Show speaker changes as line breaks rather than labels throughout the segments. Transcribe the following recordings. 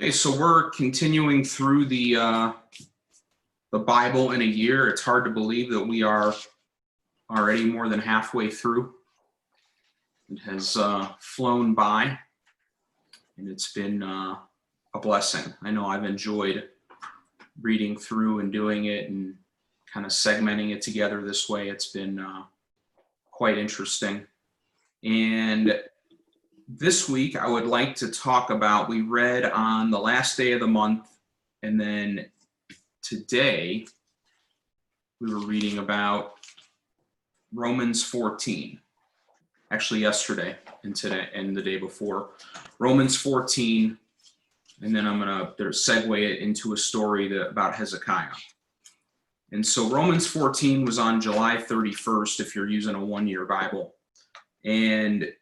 Okay, so we're continuing through the Bible in a year. It's hard to believe that we are already more than halfway through. It has flown by, and it's been a blessing. I know I've enjoyed reading through and doing it and kind of segmenting it together this way. It's been quite interesting. And this week, I would like to talk about, we read on the last day of the month, and then today we were reading about Romans 14. Actually, yesterday and today and the day before. Romans 14, and then I'm going to segue it into a story about Hezekiah. And so Romans 14 was on July 31st, if you're using a one-year Bible. And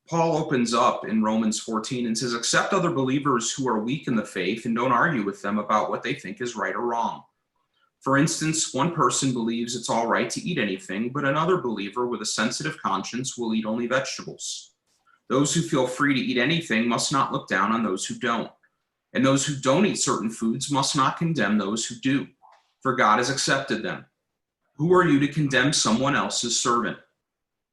Paul opens up in Romans 14 and says, accept other believers who are weak in the faith and don't argue with them about what they think is right or wrong. For instance, one person believes it's all right to eat anything, but another believer with a sensitive conscience will eat only vegetables. Those who feel free to eat anything must not look down on those who don't. And those who don't eat certain foods must not condemn those who do, for God has accepted them. Who are you to condemn someone else's servant?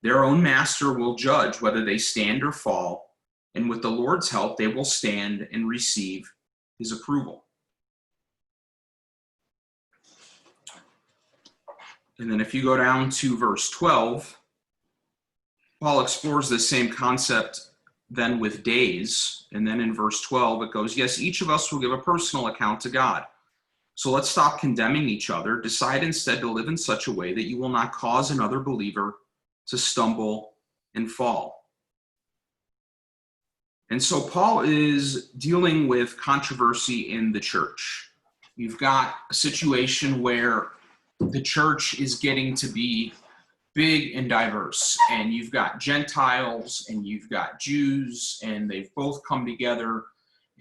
Their own master will judge whether they stand or fall, and with the Lord's help, they will stand and receive his approval. And then if you go down to verse 12, Paul explores the same concept then with days. And then in verse 12, it goes, yes, each of us will give a personal account to God. So let's stop condemning each other. Decide instead to live in such a way that you will not cause another believer to stumble and fall. And so Paul is dealing with controversy in the church. You've got a situation where the church is getting to be big and diverse, and you've got Gentiles and you've got Jews, and they've both come together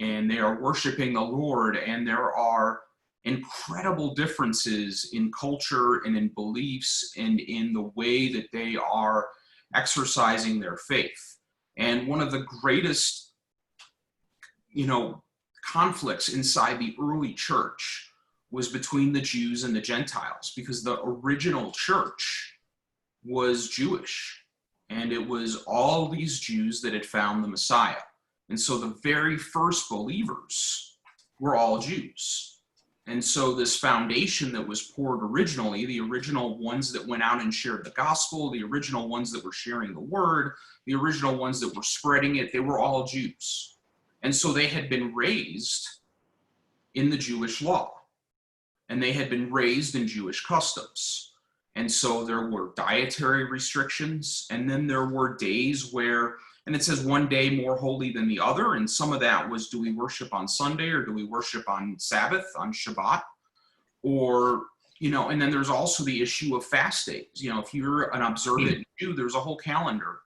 and they are worshiping the Lord, and there are incredible differences in culture and in beliefs and in the way that they are exercising their faith. And one of the greatest, conflicts inside the early church was between the Jews and the Gentiles, because the original church was Jewish, and it was all these Jews that had found the Messiah. And so the very first believers were all Jews. And so this foundation that was poured originally, the original ones that went out and shared the gospel, the original ones that were sharing the word, the original ones that were spreading it, they were all Jews. And so they had been raised in the Jewish law, and they had been raised in Jewish customs. And so there were dietary restrictions, and then there were days where, and it says one day more holy than the other, and some of that was, do we worship on Sunday or do we worship on Sabbath, on Shabbat? Or, and then there's also the issue of fast days. If you're an observant Jew, there's a whole calendar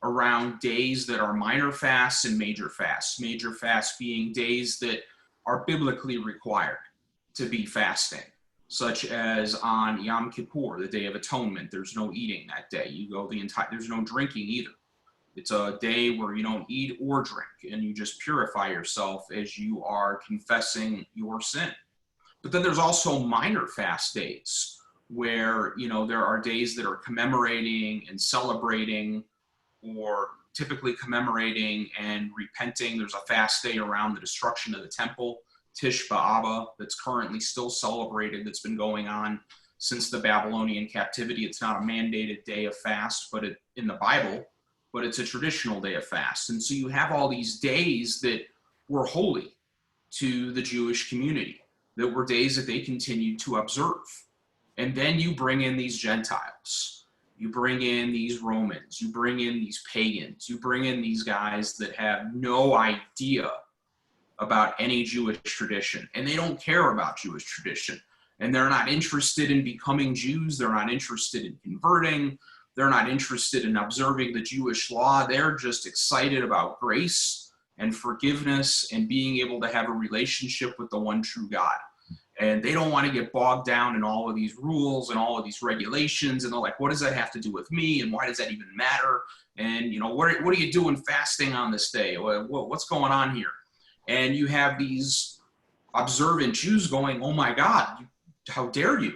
around days that are minor fasts and major fasts. Major fasts being days that are biblically required to be fasting, such as on Yom Kippur, the Day of Atonement. There's no eating that day. There's no drinking either. It's a day where you don't eat or drink, and you just purify yourself as you are confessing your sin. But then there's also minor fast days where, there are days that are commemorating and celebrating, or typically commemorating and repenting. There's a fast day around the destruction of the temple, Tish B'Av, that's currently still celebrated, that's been going on since the Babylonian captivity. It's not a mandated day of fast, but in the Bible, but it's a traditional day of fast. And so you have all these days that were holy to the Jewish community, that were days that they continued to observe. And then you bring in these Gentiles, you bring in these Romans, you bring in these pagans, you bring in these guys that have no idea about any Jewish tradition, and they don't care about Jewish tradition, and they're not interested in becoming Jews. They're not interested in converting. They're not interested in observing the Jewish law. They're just excited about grace and forgiveness and being able to have a relationship with the one true God. And they don't want to get bogged down in all of these rules and all of these regulations. And they're like, what does that have to do with me? And why does that even matter? And, what are you doing fasting on this day? What's going on here? And you have these observant Jews going, oh my God, how dare you?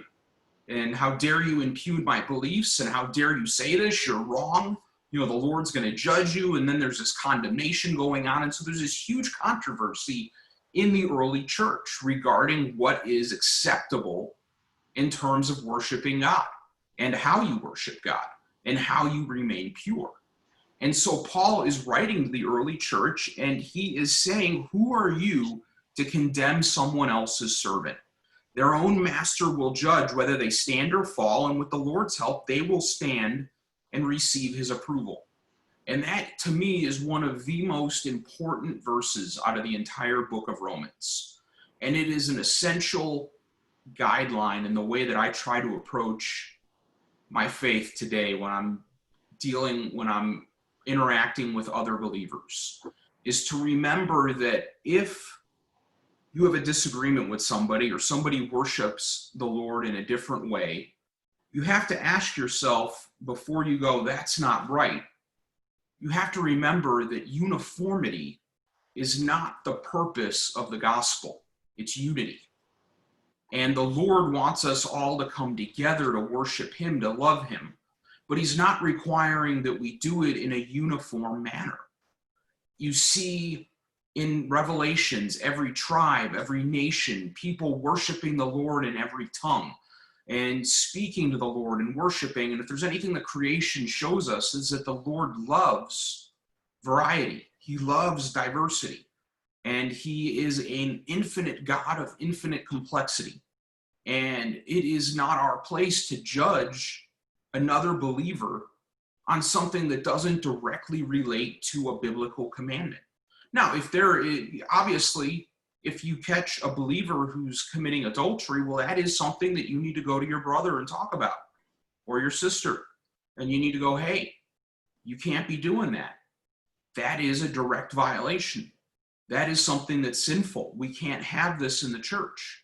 And how dare you impugn my beliefs? And how dare you say this? You're wrong. You know, the Lord's going to judge you. And then there's this condemnation going on. And so there's this huge controversy in the early church regarding what is acceptable in terms of worshiping God and how you worship God and how you remain pure. And so Paul is writing to the early church, and he is saying, who are you to condemn someone else's servant? Their own master will judge whether they stand or fall, and with the Lord's help, they will stand and receive his approval. And that, to me, is one of the most important verses out of the entire book of Romans. And it is an essential guideline in the way that I try to approach my faith today when I'm interacting with other believers, is to remember that if you have a disagreement with somebody or somebody worships the Lord in a different way, you have to ask yourself before you go, that's not right. You have to remember that uniformity is not the purpose of the gospel. It's unity. And the Lord wants us all to come together to worship him, to love him. But he's not requiring that we do it in a uniform manner. You see in Revelations, every tribe, every nation, people worshiping the Lord in every tongue and speaking to the Lord and worshiping. And if there's anything that creation shows us, is that the Lord loves variety. He loves diversity. And he is an infinite God of infinite complexity. And it is not our place to judge another believer on something that doesn't directly relate to a biblical commandment. Now, obviously, if you catch a believer who's committing adultery, well, that is something that you need to go to your brother and talk about, or your sister. And you need to go, hey, you can't be doing that. That is a direct violation. That is something that's sinful. We can't have this in the church.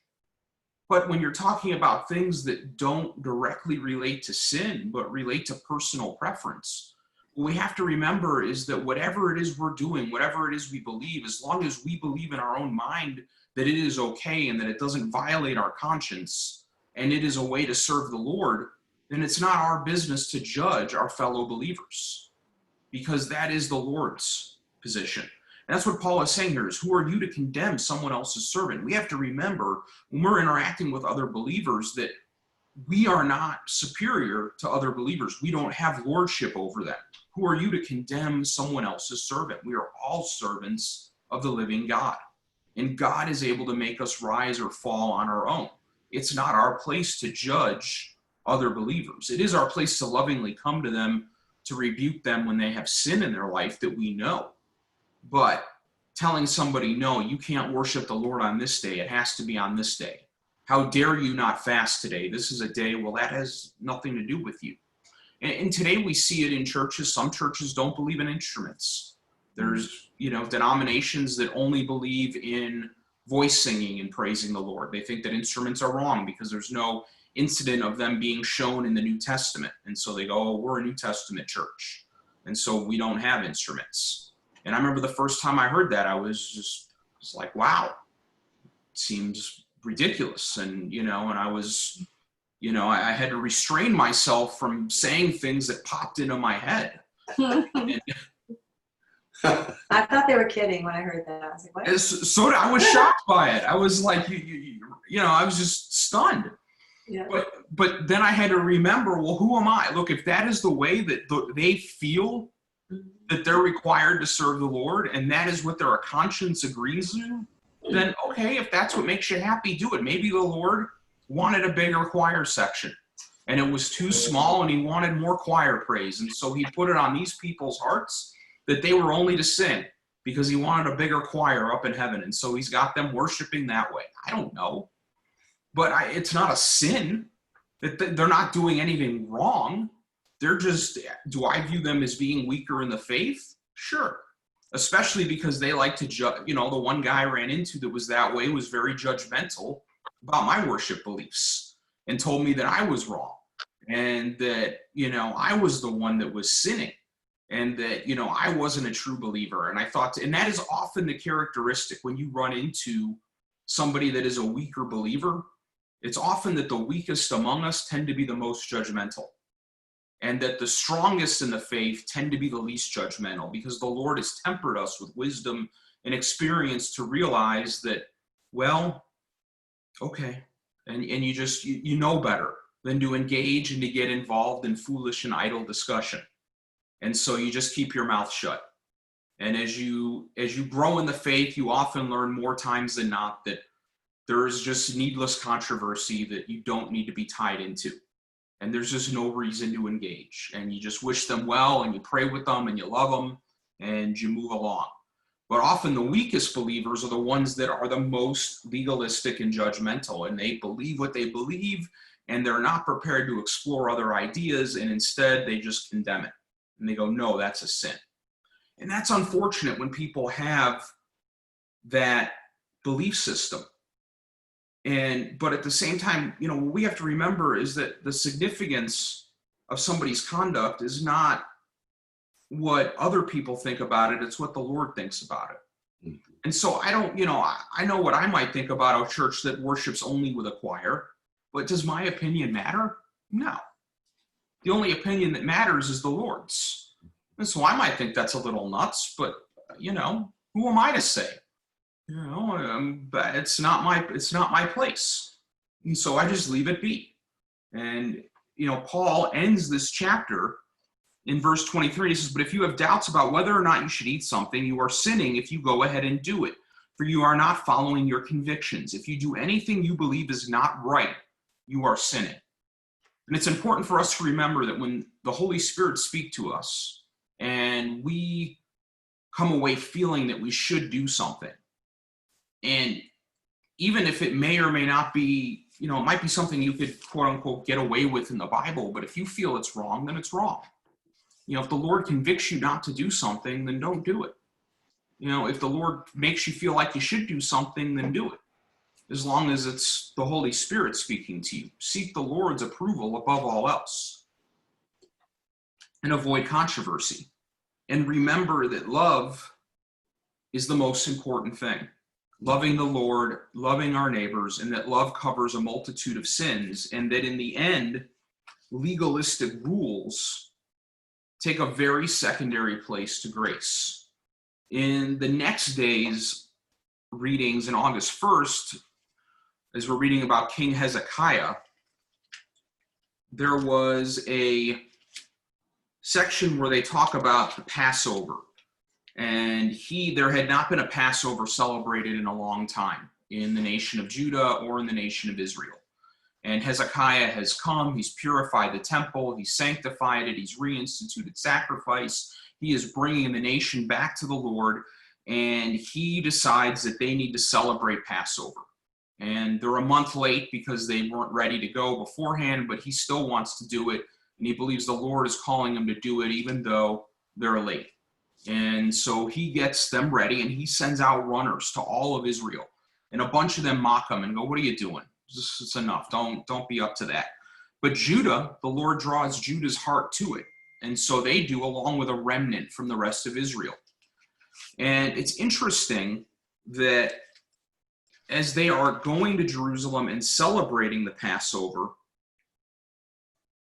But when you're talking about things that don't directly relate to sin, but relate to personal preference, what we have to remember is that whatever it is we're doing, whatever it is we believe, as long as we believe in our own mind that it is okay and that it doesn't violate our conscience and it is a way to serve the Lord, then it's not our business to judge our fellow believers, because that is the Lord's position. And that's what Paul is saying here, is who are you to condemn someone else's servant? We have to remember when we're interacting with other believers that we are not superior to other believers. We don't have lordship over them. Who are you to condemn someone else's servant? We are all servants of the living God. And God is able to make us rise or fall on our own. It's not our place to judge other believers. It is our place to lovingly come to them, to rebuke them when they have sin in their life that we know. But telling somebody, no, you can't worship the Lord on this day. It has to be on this day. How dare you not fast today? This is a day, well, that has nothing to do with you. And today we see it in churches. Some churches don't believe in instruments. There's, denominations that only believe in voice singing and praising the Lord. They think that instruments are wrong because there's no incident of them being shown in the New Testament. And so they go, oh, we're a New Testament church, and so we don't have instruments. And I remember the first time I heard that, I was like, wow, it seems ridiculous. And, and I was, I had to restrain myself from saying things that popped into my head.
I thought they were kidding when I heard that. I was like, what?
So I was shocked by it. I was like, I was just stunned.
Yeah.
But then I had to remember, well, who am I? Look, if that is the way that they feel that they're required to serve the Lord, and that is what their conscience agrees to, then okay, if that's what makes you happy, do it. Maybe the Lord wanted a bigger choir section, and it was too small, and he wanted more choir praise, and so he put it on these people's hearts that they were only to sing because he wanted a bigger choir up in heaven, and so he's got them worshiping that way. I don't know, but it's not a sin. They're not doing anything wrong. They're just, do I view them as being weaker in the faith? Sure. Especially because they like to judge. The one guy I ran into that was that way was very judgmental about my worship beliefs and told me that I was wrong and that, I was the one that was sinning. and that, I wasn't a true believer. And I thought, and that is often the characteristic when you run into somebody that is a weaker believer. It's often that the weakest among us tend to be the most judgmental, and that the strongest in the faith tend to be the least judgmental, because the Lord has tempered us with wisdom and experience to realize that, well, okay. And you just, you know better than to engage and to get involved in foolish and idle discussion. And so you just keep your mouth shut. And as you grow in the faith, you often learn more times than not that there is just needless controversy that you don't need to be tied into. And there's just no reason to engage. And you just wish them well, and you pray with them, and you love them, and you move along. But often the weakest believers are the ones that are the most legalistic and judgmental, and they believe what they believe, and they're not prepared to explore other ideas, and instead they just condemn it. And they go, no, that's a sin. And that's unfortunate when people have that belief system. But at the same time, what we have to remember is that the significance of somebody's conduct is not what other people think about it, it's what the Lord thinks about it. Mm-hmm. And so I don't, I know what I might think about a church that worships only with a choir, but does my opinion matter? No. The only opinion that matters is the Lord's. And so I might think that's a little nuts, but who am I to say? But it's not my place. And so I just leave it be. And, Paul ends this chapter in verse 23. He says, but if you have doubts about whether or not you should eat something, you are sinning if you go ahead and do it, for you are not following your convictions. If you do anything you believe is not right, you are sinning. And it's important for us to remember that when the Holy Spirit speaks to us and we come away feeling that we should do something, and even if it may or may not be, it might be something you could, quote unquote, get away with in the Bible, but if you feel it's wrong, then it's wrong. If the Lord convicts you not to do something, then don't do it. If the Lord makes you feel like you should do something, then do it. As long as it's the Holy Spirit speaking to you. Seek the Lord's approval above all else. And avoid controversy. And remember that love is the most important thing. Loving the Lord, loving our neighbors, and that love covers a multitude of sins, and that in the end, legalistic rules take a very secondary place to grace. In the next day's readings in August 1st, as we're reading about King Hezekiah, there was a section where they talk about the Passover. And there had not been a Passover celebrated in a long time in the nation of Judah or in the nation of Israel. And Hezekiah has come, he's purified the temple, he's sanctified it, he's reinstituted sacrifice, he is bringing the nation back to the Lord, and he decides that they need to celebrate Passover. And they're a month late because they weren't ready to go beforehand, but he still wants to do it, and he believes the Lord is calling him to do it even though they're late. And so he gets them ready, and he sends out runners to all of Israel. And a bunch of them mock him and go, what are you doing? It's enough. Don't be up to that. But Judah, the Lord draws Judah's heart to it. And so they do, along with a remnant from the rest of Israel. And it's interesting that as they are going to Jerusalem and celebrating the Passover,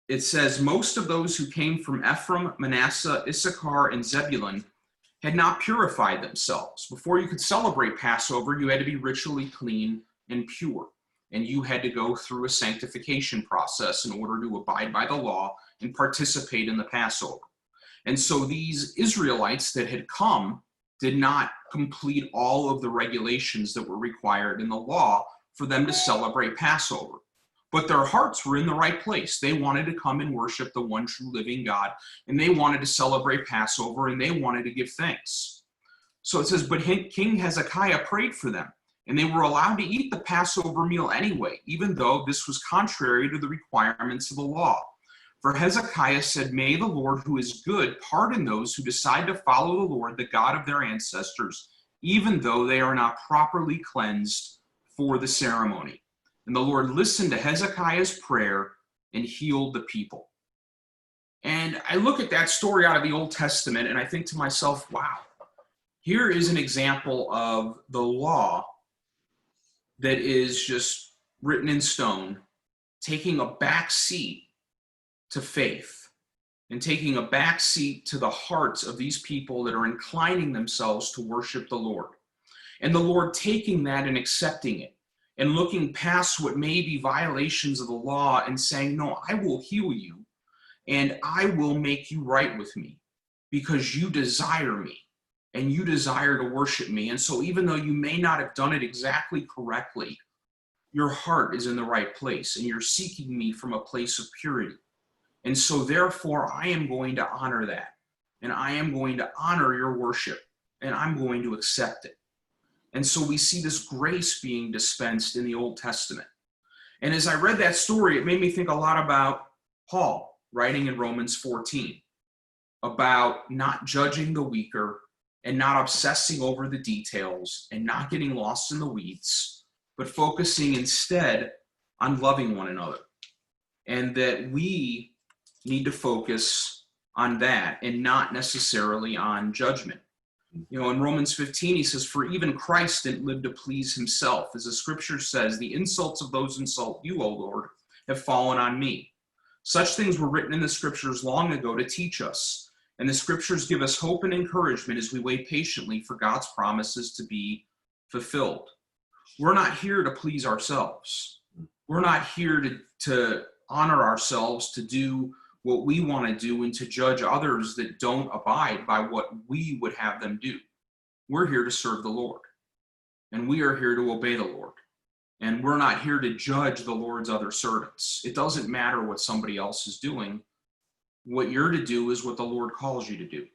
it says, most of those who came from Ephraim, Manasseh, Issachar, and Zebulun had not purified themselves. Before you could celebrate Passover, you had to be ritually clean and pure. And you had to go through a sanctification process in order to abide by the law and participate in the Passover. And so these Israelites that had come did not complete all of the regulations that were required in the law for them to celebrate Passover. But their hearts were in the right place. They wanted to come and worship the one true living God, and they wanted to celebrate Passover, and they wanted to give thanks. So it says, but King Hezekiah prayed for them, and they were allowed to eat the Passover meal anyway, even though this was contrary to the requirements of the law. For Hezekiah said, may the Lord, who is good, pardon those who decide to follow the Lord, the God of their ancestors, even though they are not properly cleansed for the ceremony. And the Lord listened to Hezekiah's prayer and healed the people. And I look at that story out of the Old Testament and I think to myself, wow, here is an example of the law that is just written in stone, taking a back seat to faith and taking a back seat to the hearts of these people that are inclining themselves to worship the Lord. And the Lord taking that and accepting it and looking past what may be violations of the law and saying, no, I will heal you and I will make you right with me because you desire me and you desire to worship me. And so even though you may not have done it exactly correctly, your heart is in the right place and you're seeking me from a place of purity. And so therefore, I am going to honor that. And I am going to honor your worship. And I'm going to accept it. And so we see this grace being dispensed in the Old Testament. And as I read that story, it made me think a lot about Paul writing in Romans 14 about not judging the weaker and not obsessing over the details and not getting lost in the weeds, but focusing instead on loving one another. And that we need to focus on that and not necessarily on judgment. You know, in Romans 15, he says, for even Christ didn't live to please himself. As the scripture says, the insults of those who insult you, O Lord, have fallen on me. Such things were written in the scriptures long ago to teach us. And the scriptures give us hope and encouragement as we wait patiently for God's promises to be fulfilled. We're not here to please ourselves. We're not here to honor ourselves, to do what we want to do and to judge others that don't abide by what we would have them do. We're here to serve the Lord. And we are here to obey the Lord. And we're not here to judge the Lord's other servants. It doesn't matter what somebody else is doing. What you're to do is what the Lord calls you to do.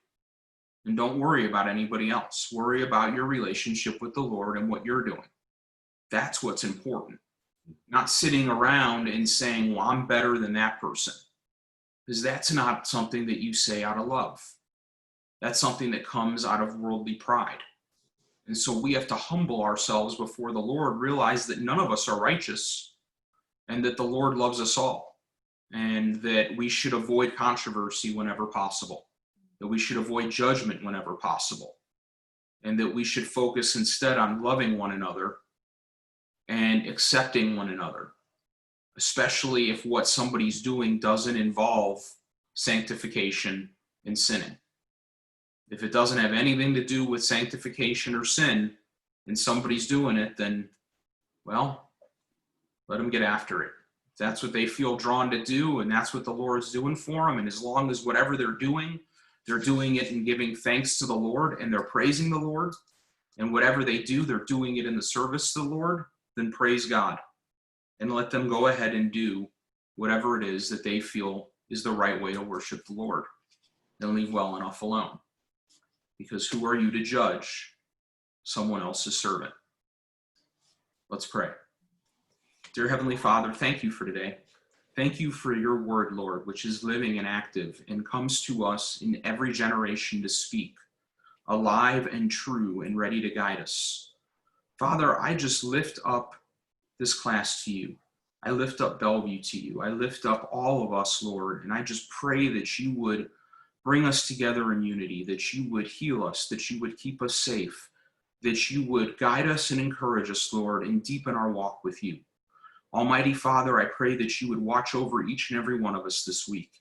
And don't worry about anybody else. Worry about your relationship with the Lord and what you're doing. That's what's important. Not sitting around and saying, well, I'm better than that person. Because that's not something that you say out of love. That's something that comes out of worldly pride. And so we have to humble ourselves before the Lord, realize that none of us are righteous, and that the Lord loves us all, and that we should avoid controversy whenever possible, that we should avoid judgment whenever possible, and that we should focus instead on loving one another and accepting one another, especially if what somebody's doing doesn't involve sanctification and sinning. If it doesn't have anything to do with sanctification or sin, and somebody's doing it, then, well, let them get after it. If that's what they feel drawn to do, and that's what the Lord's doing for them, and as long as whatever they're doing it and giving thanks to the Lord, and they're praising the Lord, and whatever they do, they're doing it in the service to the Lord, then praise God. And let them go ahead and do whatever it is that they feel is the right way to worship the Lord. And leave well enough alone. Because who are you to judge someone else's servant? Let's pray. Dear Heavenly Father, thank you for today. Thank you for your word, Lord, which is living and active and comes to us in every generation to speak, alive and true and ready to guide us. Father, I just lift up this class to you. I lift up Bellevue to you. I lift up all of us, Lord, and I just pray that you would bring us together in unity, that you would heal us, that you would keep us safe, that you would guide us and encourage us, Lord, and deepen our walk with you. Almighty Father, I pray that you would watch over each and every one of us this week,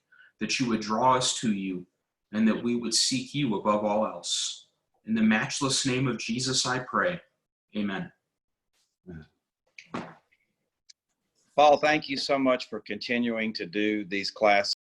that you would draw us to you, and that we would seek you above all else. In the matchless name of Jesus, I pray. Amen.
Paul, thank you so much for continuing to do these classes.